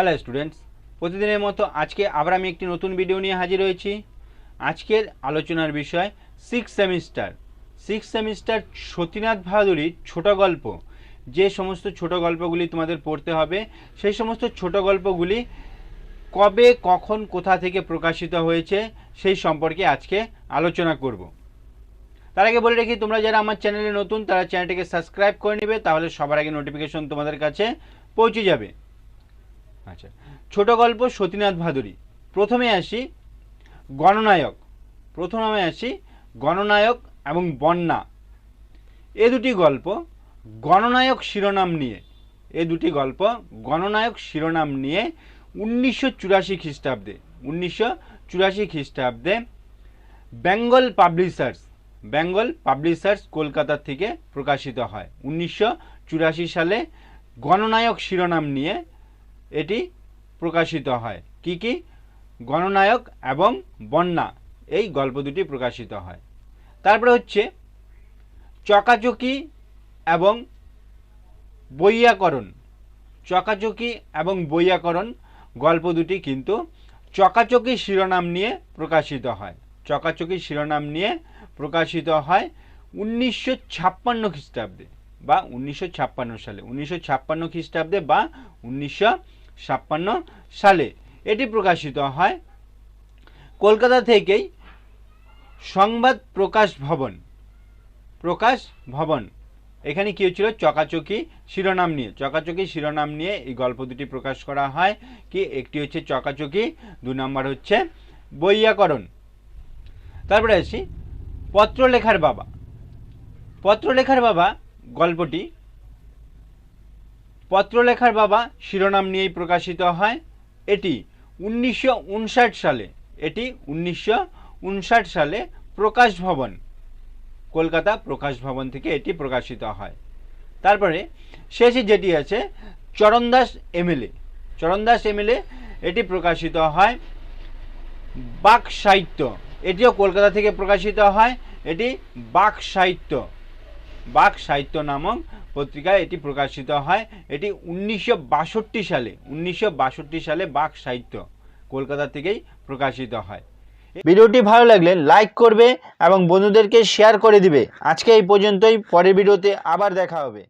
Hello students, প্রতিদিনের মতো আজকে আবার আমি একটি নতুন ভিডিও নিয়ে হাজির হয়েছি। আজকের আলোচনার বিষয় সিক্স সেমিস্টার সতীনাথ ভাদুড়ির ছোট গল্প। যে সমস্ত ছোট গল্পগুলি তোমাদের পড়তে হবে, সেই সমস্ত ছোট গল্পগুলি কবে, কখন, কোথা থেকে প্রকাশিত হয়েছে সেই সম্পর্কে আজকে আলোচনা করব। তার আগে বলে রাখি, তোমরা যারা আমার চ্যানেলে নতুন তারা চ্যানেলটিকে সাবস্ক্রাইব করে নেবে, তাহলে সবার আগে নোটিফিকেশন তোমাদের কাছে পৌঁছে যাবে। আচ্ছা, ছোট গল্প সতীনাথ ভাদুড়ি। প্রথমে আসি গণনায়ক এবং বন্যা। এ দুটি গল্প গণনায়ক শিরোনাম নিয়ে 1984 খ্রিস্টাব্দে বেঙ্গল পাবলিশার্স কলকাতা থেকে প্রকাশিত হয়। 1984 সালে গণনায়ক শিরোনাম নিয়ে এটি প্রকাশিত হয়। কি গণনায়ক এবং বন্যা, এই গল্প দুটি প্রকাশিত হয়। তারপরে হচ্ছে চকাচকি এবং বৈয়াকরণ গল্প দুটি কিন্তু চকাচকি শিরোনাম নিয়ে প্রকাশিত হয়। 1956 খ্রিস্টাব্দে বা 1956 সালে এটি প্রকাশিত হয়। কলকাতা থেকেই সংবাদ প্রকাশ ভবন এখানে কি হচ্ছিল, চকাচকি শিরোনাম নিয়ে এই গল্প দুটি প্রকাশ করা হয়। কি, একটি হচ্ছে চকাচকি, 2 নম্বর হচ্ছে বৈয়াকরণ। তারপরে আসি পত্রলেখার বাবা গল্পটি পত্রলেখার বাবা শিরোনাম নিয়েই প্রকাশিত হয়। এটি 1959 সালে কলকাতা প্রকাশ ভবন থেকে এটি প্রকাশিত হয়। তারপরে শেষে যেটি আছে চরণদাস এমএলএ, এটি প্রকাশিত হয় বাক সাহিত্য। এটিও কলকাতা থেকে প্রকাশিত হয়। এটি বাক সাহিত্য নামক পত্রিকায় এটি প্রকাশিত হয়। এটি 1962 সালে বাক সাহিত্য কলকাতা থেকেই প্রকাশিত হয়। ভিডিওটি ভালো লাগলে লাইক করবে এবং বন্ধুদেরকে শেয়ার করে দিবে। আজকে এই পর্যন্তই, পরের ভিডিওতে আবার দেখা হবে।